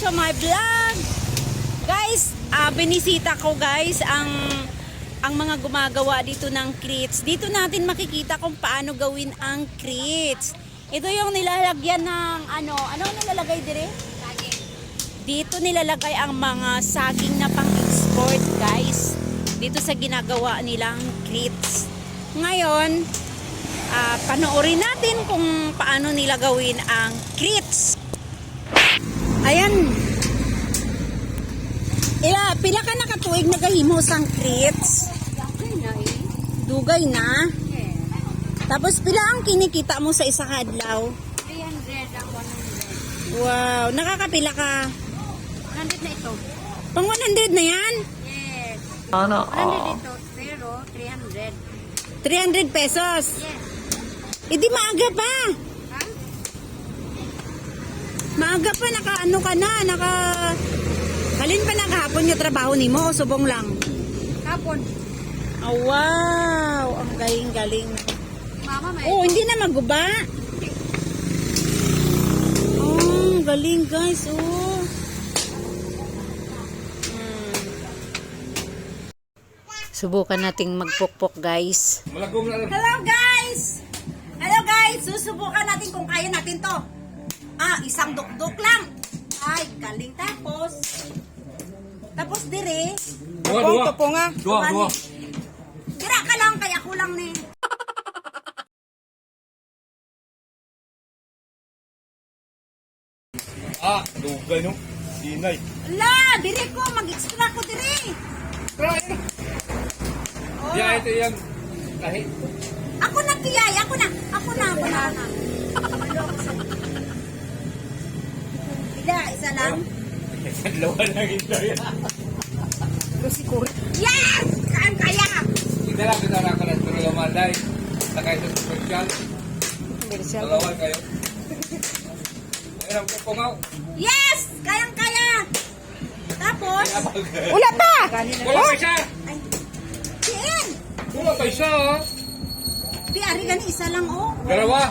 to my vlog. Guys, binisita ko guys ang mga gumagawa dito ng crates. Dito natin makikita kung paano gawin ang crates. Ito yung nilalagyan ng ano nilalagay dire? Saging. Dito nilalagay ang mga saging na pang-export guys. Dito sa ginagawa nilang crates. Ngayon, panoorin natin kung paano nila gawin ang crates. Ayan. Pila ka nakatuig nagahimos ang crates? Dugay na. Tapos pila ang kinikita mo sa isa kadlaw? 300 ang 100. Wow, nakakapila ka? 100 na ito. Pang 100 na yan? Yes. Ano? 100 ito, pero 300. 300 pesos. Yes. Di maaga pa. Ha? Maaga pa, naka-ano ka na, halin pa na kahapon yung trabaho ni mo o subong lang? Hapon. Oh, wow, ang galing-galing. Mama, may Oh, hindi na maguba. Oh, galing guys, oh. Subukan nating magpukpok guys. Hello guys! Hello guys! Susubukan natin kung kaya natin to. Isang dukduk lang. Ay, galing. Tapos dire. Dua. Dira ka lang, kaya ako lang ni. Dugay no. Sinay. La, dire ko. Mag-extra ko dire. Try. Ya, ito yan. Kahit. Ako na, tiyay. Ako na. Isa lang. Dalawa lang ito yan. Yes! Kaya! Hindi lang kita nakalat. Pero lumalay. Sakay sa special. Dalawa kayo. Ayun ang pupungaw. Yes! Kayang-kaya! Tapos, Wala pa siya. siin! Wala pa siya. Di, ari gani isa lang, oh. Dalawa.